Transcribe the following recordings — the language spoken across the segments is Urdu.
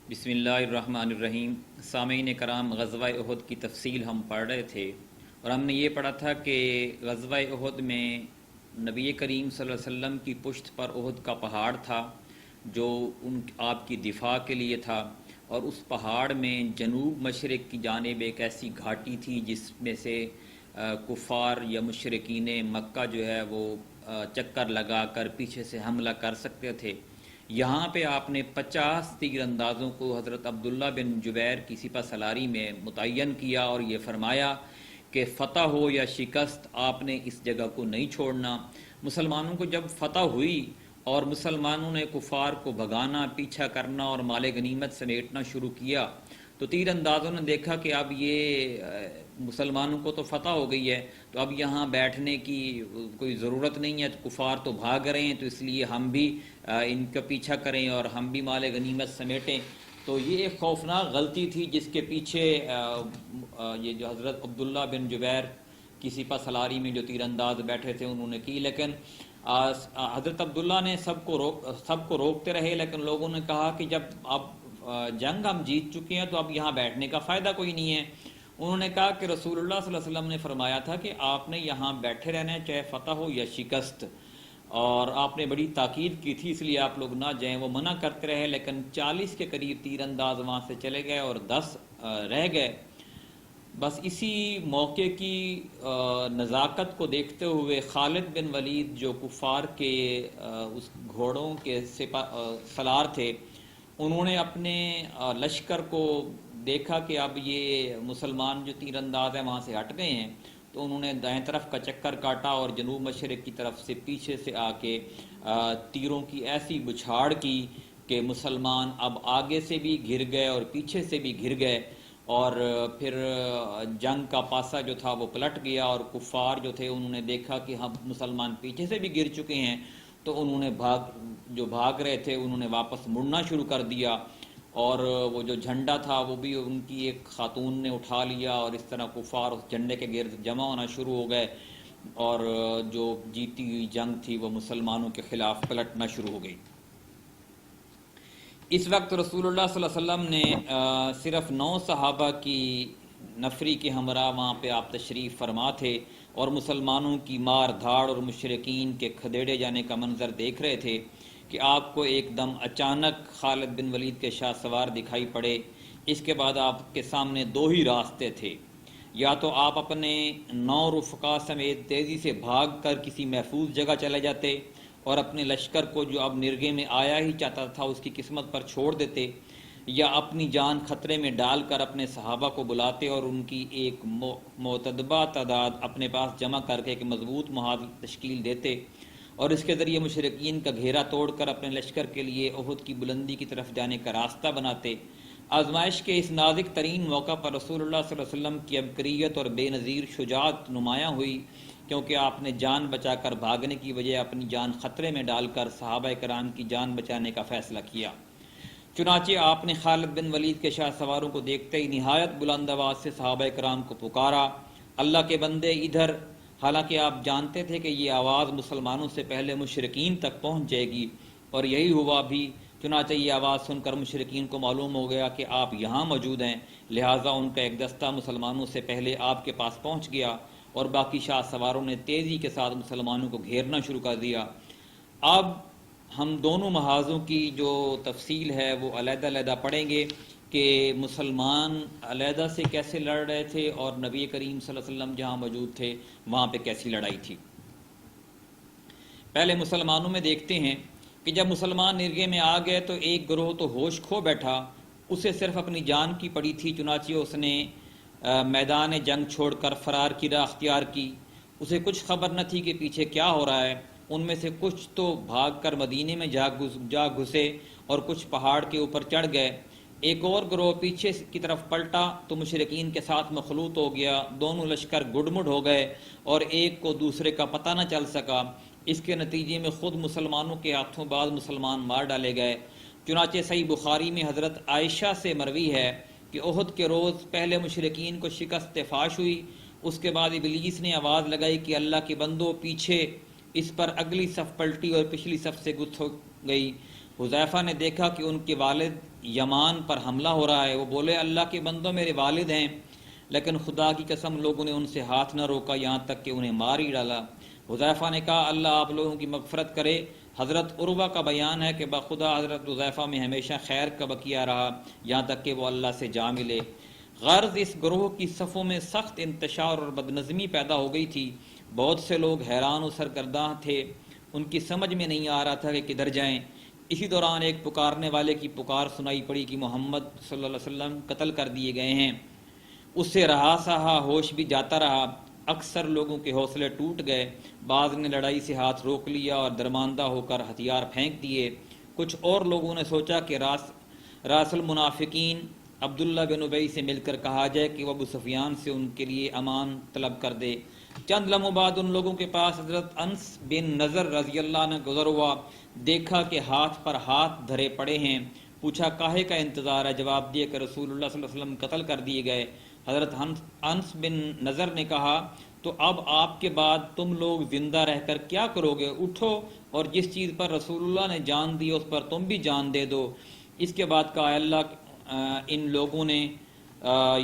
بسم اللہ الرحمن الرحیم۔ سامعین کرام، غزوہ احد کی تفصیل ہم پڑھ رہے تھے اور ہم نے یہ پڑھا تھا کہ غزوہ احد میں نبی کریم صلی اللہ علیہ وسلم کی پشت پر احد کا پہاڑ تھا جو آپ کی دفاع کے لیے تھا، اور اس پہاڑ میں جنوب مشرق کی جانب ایک ایسی گھاٹی تھی جس میں سے کفار یا مشرکین مکہ جو ہے وہ چکر لگا کر پیچھے سے حملہ کر سکتے تھے۔ یہاں پہ آپ نے 50 تیر اندازوں کو حضرت عبداللہ بن جبیر کی سپہ سالاری میں متعین کیا اور یہ فرمایا کہ فتح ہو یا شکست آپ نے اس جگہ کو نہیں چھوڑنا۔ مسلمانوں کو جب فتح ہوئی اور مسلمانوں نے کفار کو بھگانا، پیچھا کرنا اور مال غنیمت سمیٹنا شروع کیا تو تیر اندازوں نے دیکھا کہ اب یہ مسلمانوں کو تو فتح ہو گئی ہے، تو اب یہاں بیٹھنے کی کوئی ضرورت نہیں ہے، تو کفار تو بھاگ رہے ہیں، تو اس لیے ہم بھی ان کا پیچھا کریں اور ہم بھی مال غنیمت سمیٹیں۔ تو یہ ایک خوفناک غلطی تھی جس کے پیچھے یہ جو حضرت عبداللہ بن جبیر کی سپہ سالاری میں جو تیر انداز بیٹھے تھے انہوں نے کی، لیکن حضرت عبداللہ نے سب کو روکتے رہے، لیکن لوگوں نے کہا کہ جب اب جنگ ہم جیت چکے ہیں تو اب یہاں بیٹھنے کا فائدہ کوئی نہیں ہے۔ انہوں نے کہا کہ رسول اللہ صلی اللہ علیہ وسلم نے فرمایا تھا کہ آپ نے یہاں بیٹھے رہنا ہے چاہے فتح ہو یا شکست، اور آپ نے بڑی تاکید کی تھی، اس لیے آپ لوگ نہ جائیں۔ وہ منع کرتے رہے، لیکن 40 کے قریب تیر انداز وہاں سے چلے گئے اور 10 رہ گئے۔ بس اسی موقع کی نزاکت کو دیکھتے ہوئے خالد بن ولید جو کفار کے اس گھوڑوں کے سالار تھے، انہوں نے اپنے لشکر کو دیکھا کہ اب یہ مسلمان جو تیر انداز ہیں وہاں سے ہٹ گئے ہیں، تو انہوں نے دائیں طرف کا چکر کاٹا اور جنوب مشرق کی طرف سے پیچھے سے آ کے تیروں کی ایسی بچھاڑ کی کہ مسلمان اب آگے سے بھی گر گئے اور پیچھے سے بھی گر گئے، اور پھر جنگ کا پاسا جو تھا وہ پلٹ گیا، اور کفار جو تھے انہوں نے دیکھا کہ ہم مسلمان پیچھے سے بھی گر چکے ہیں، تو انہوں نے بھاگ رہے تھے انہوں نے واپس مڑنا شروع کر دیا، اور وہ جو جھنڈا تھا وہ بھی ان کی ایک خاتون نے اٹھا لیا، اور اس طرح کفار اس جھنڈے کے گرد جمع ہونا شروع ہو گئے، اور جو جیتی ہوئی جنگ تھی وہ مسلمانوں کے خلاف پلٹنا شروع ہو گئی۔ اس وقت رسول اللہ صلی اللہ علیہ وسلم نے صرف 9 صحابہ کی نفری کے ہمراہ وہاں پہ آپ تشریف فرما تھے، اور مسلمانوں کی مار دھاڑ اور مشرکین کے کھدیڑے جانے کا منظر دیکھ رہے تھے کہ آپ کو ایک دم اچانک خالد بن ولید کے شاہ سوار دکھائی پڑے۔ اس کے بعد آپ کے سامنے 2 ہی راستے تھے، یا تو آپ اپنے 9 رفقا سمیت تیزی سے بھاگ کر کسی محفوظ جگہ چلے جاتے اور اپنے لشکر کو جو اب نرگے میں آیا ہی چاہتا تھا اس کی قسمت پر چھوڑ دیتے، یا اپنی جان خطرے میں ڈال کر اپنے صحابہ کو بلاتے اور ان کی ایک معتدبہ تعداد اپنے پاس جمع کر کے ایک مضبوط محاذ تشکیل دیتے، اور اس کے ذریعے مشرکین کا گھیرا توڑ کر اپنے لشکر کے لیے احد کی بلندی کی طرف جانے کا راستہ بناتے۔ آزمائش کے اس نازک ترین موقع پر رسول اللہ صلی اللہ علیہ وسلم کی عبقریت اور بے نظیر شجاعت نمایاں ہوئی، کیونکہ آپ نے جان بچا کر بھاگنے کی وجہ اپنی جان خطرے میں ڈال کر صحابہ کرام کی جان بچانے کا فیصلہ کیا۔ چنانچہ آپ نے خالد بن ولید کے شاہ سواروں کو دیکھتے ہی نہایت بلند آواز سے صحابہ کرام کو پکارا، اللہ کے بندے ادھر! حالانکہ آپ جانتے تھے کہ یہ آواز مسلمانوں سے پہلے مشرکین تک پہنچ جائے گی، اور یہی ہوا بھی۔ چنانچہ یہ آواز سن کر مشرکین کو معلوم ہو گیا کہ آپ یہاں موجود ہیں، لہٰذا ان کا ایک دستہ مسلمانوں سے پہلے آپ کے پاس پہنچ گیا، اور باقی شاہ سواروں نے تیزی کے ساتھ مسلمانوں کو گھیرنا شروع کر دیا۔ اب ہم دونوں محاذوں کی جو تفصیل ہے وہ علیحدہ علیحدہ پڑھیں گے کہ مسلمان علیحدہ سے کیسے لڑ رہے تھے اور نبی کریم صلی اللہ علیہ وسلم جہاں موجود تھے وہاں پہ کیسی لڑائی تھی۔ پہلے مسلمانوں میں دیکھتے ہیں کہ جب مسلمان نرگے میں آ گئے تو ایک گروہ تو ہوش کھو بیٹھا، اسے صرف اپنی جان کی پڑی تھی، چنانچہ اس نے میدان جنگ چھوڑ کر فرار کی راہ اختیار کی۔ اسے کچھ خبر نہ تھی کہ پیچھے کیا ہو رہا ہے۔ ان میں سے کچھ تو بھاگ کر مدینے میں جا گھسے اور کچھ پہاڑ کے اوپر چڑھ گئے۔ ایک اور گروہ پیچھے کی طرف پلٹا تو مشرکین کے ساتھ مخلوط ہو گیا، دونوں لشکر گڈ مڈ ہو گئے اور ایک کو دوسرے کا پتہ نہ چل سکا۔ اس کے نتیجے میں خود مسلمانوں کے ہاتھوں بعض مسلمان مار ڈالے گئے۔ چنانچہ صحیح بخاری میں حضرت عائشہ سے مروی ہے کہ احد کے روز پہلے مشرکین کو شکست فاش ہوئی، اس کے بعد ابلیس نے آواز لگائی کہ اللہ کے بندو پیچھے، اس پر اگلی صف پلٹی اور پچھلی صف سے گت ہو گئی، حذیفہ نے دیکھا کہ ان کے والد یمان پر حملہ ہو رہا ہے، وہ بولے اللہ کے بندوں میرے والد ہیں، لیکن خدا کی قسم لوگوں نے ان سے ہاتھ نہ روکا، یہاں تک کہ انہیں مار ہی ڈالا۔ حذیفہ نے کہا اللہ آپ لوگوں کی مغفرت کرے۔ حضرت عروہ کا بیان ہے کہ بخدا حضرت حذیفہ میں ہمیشہ خیر کا بقیہ رہا، یہاں تک کہ وہ اللہ سے جا ملے۔ غرض اس گروہ کی صفوں میں سخت انتشار اور بدنظمی پیدا ہو گئی تھی، بہت سے لوگ حیران و سرگرداں تھے، ان کی سمجھ میں نہیں آ رہا تھا کہ کدھر جائیں۔ اسی دوران ایک پکارنے والے کی پکار سنائی پڑی کہ محمد صلی اللہ علیہ وسلم قتل کر دیے گئے ہیں۔ اس سے رہا سہا ہوش بھی جاتا رہا، اکثر لوگوں کے حوصلے ٹوٹ گئے، بعض نے لڑائی سے ہاتھ روک لیا اور درماندہ ہو کر ہتھیار پھینک دیے۔ کچھ اور لوگوں نے سوچا کہ راس المنافقین عبداللہ بن ابی سے مل کر کہا جائے کہ وہ ابو سفیان سے ان کے لیے امان طلب کر دے۔ چند لمحوں بعد ان لوگوں کے پاس حضرت انس بن نضر رضی اللہ عنہ گزر ہوا، دیکھا کہ ہاتھ پر ہاتھ دھرے پڑے ہیں، پوچھا کاہے کا انتظار ہے؟ جواب دیا کہ رسول اللہ صلی اللہ علیہ وسلم قتل کر دیے گئے۔ حضرت انس بن نضر نے کہا تو اب آپ کے بعد تم لوگ زندہ رہ کر کیا کرو گے؟ اٹھو اور جس چیز پر رسول اللہ نے جان دی اس پر تم بھی جان دے دو۔ اس کے بعد کہا اللہ ان لوگوں نے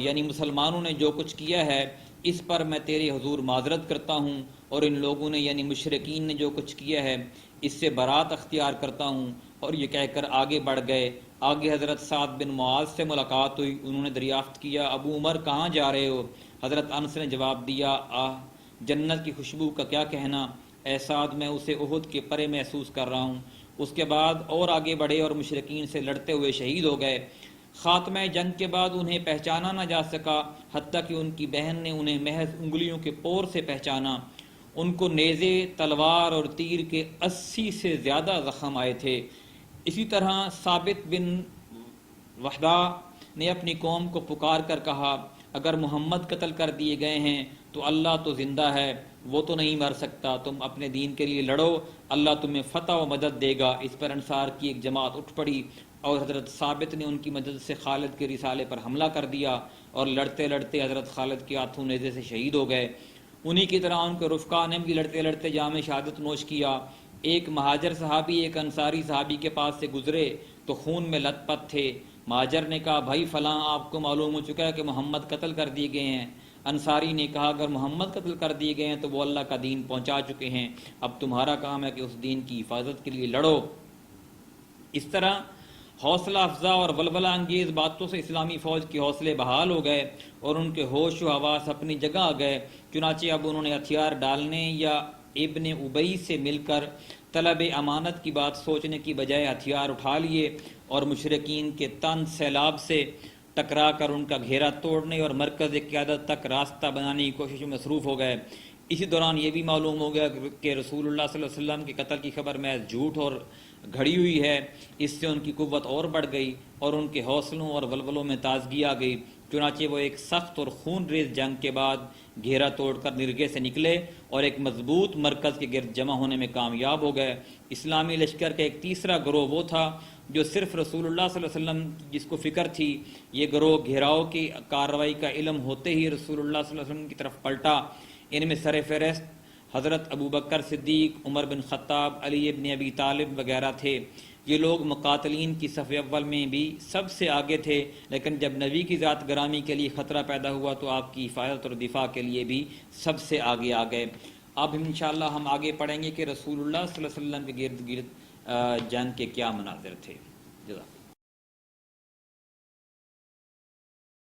یعنی مسلمانوں نے جو کچھ کیا ہے اس پر میں تیرے حضور معذرت کرتا ہوں، اور ان لوگوں نے یعنی مشرکین نے جو کچھ کیا ہے اس سے برات اختیار کرتا ہوں۔ اور یہ کہہ کر آگے بڑھ گئے۔ آگے حضرت سعد بن معاذ سے ملاقات ہوئی، انہوں نے دریافت کیا ابو عمر کہاں جا رہے ہو؟ حضرت انس نے جواب دیا جنت کی خوشبو کا کیا کہنا، اے سعد میں اسے احد کے پرے محسوس کر رہا ہوں۔ اس کے بعد اور آگے بڑھے اور مشرکین سے لڑتے ہوئے شہید ہو گئے۔ خاتمہ جنگ کے بعد انہیں پہچانا نہ جا سکا، حتیٰ کہ ان کی بہن نے انہیں محض انگلیوں کے پور سے پہچانا۔ ان کو نیزے، تلوار اور تیر کے 80 سے زیادہ زخم آئے تھے۔ اسی طرح ثابت بن وحدہ نے اپنی قوم کو پکار کر کہا اگر محمد قتل کر دیے گئے ہیں تو اللہ تو زندہ ہے، وہ تو نہیں مر سکتا، تم اپنے دین کے لیے لڑو، اللہ تمہیں فتح و مدد دے گا۔ اس پر انصار کی ایک جماعت اٹھ پڑی اور حضرت ثابت نے ان کی مدد سے خالد کے رسالے پر حملہ کر دیا، اور لڑتے لڑتے حضرت خالد کے ہاتھوں نیزے سے شہید ہو گئے۔ انہی کی طرح ان کے رفقا نے بھی لڑتے لڑتے جام شہادت نوش کیا۔ ایک مہاجر صحابی ایک انصاری صحابی کے پاس سے گزرے تو خون میں لت پت تھے۔ مہاجر نے کہا بھائی فلاں آپ کو معلوم ہو چکا ہے کہ محمد قتل کر دیے گئے ہیں؟ انصاری نے کہا اگر محمد قتل کر دیے گئے ہیں تو وہ اللہ کا دین پہنچا چکے ہیں، اب تمہارا کام ہے کہ اس دین کی حفاظت کے لیے لڑو۔ اس طرح حوصلہ افزا اور ولولہ انگیز باتوں سے اسلامی فوج کے حوصلے بحال ہو گئے اور ان کے ہوش و حواس اپنی جگہ آ گئے۔ چنانچہ اب انہوں نے ہتھیار ڈالنے یا ابن ابی سے مل کر طلب امانت کی بات سوچنے کی بجائے ہتھیار اٹھا لیے اور مشرکین کے تن سیلاب سے ٹکرا کر ان کا گھیرا توڑنے اور مرکز قیادت تک راستہ بنانے کی کوشش میں مصروف ہو گئے۔ اسی دوران یہ بھی معلوم ہو گیا کہ رسول اللہ صلی اللہ علیہ وسلم کے قتل کی خبر محض جھوٹ اور گھڑی ہوئی ہے۔ اس سے ان کی قوت اور بڑھ گئی اور ان کے حوصلوں اور ولولوں میں تازگی آ گئی۔ چنانچہ وہ ایک سخت اور خون ریز جنگ کے بعد گھیرا توڑ کر نرگے سے نکلے اور ایک مضبوط مرکز کے گرد جمع ہونے میں کامیاب ہو گئے۔ اسلامی لشکر کا ایک تیسرا گروہ وہ تھا جو صرف رسول اللہ صلی اللہ علیہ وسلم جس کو فکر تھی۔ یہ گروہ گھیراؤ کی کارروائی کا علم ہوتے ہی رسول اللہ صلی اللہ علیہ وسلم کی طرف پلٹا۔ ان میں سر فہرست حضرت ابو بکر صدیق، عمر بن خطاب، علی ابن ابی طالب وغیرہ تھے۔ یہ لوگ مقاتلین کی صف اول میں بھی سب سے آگے تھے، لیکن جب نبی کی ذات گرامی کے لیے خطرہ پیدا ہوا تو آپ کی حفاظت اور دفاع کے لیے بھی سب سے آگے آ گئے۔ اب انشاءاللہ ہم آگے پڑھیں گے کہ رسول اللہ صلی اللہ علیہ وسلم کے گرد گرد جنگ کے کیا مناظر تھے۔ جزاک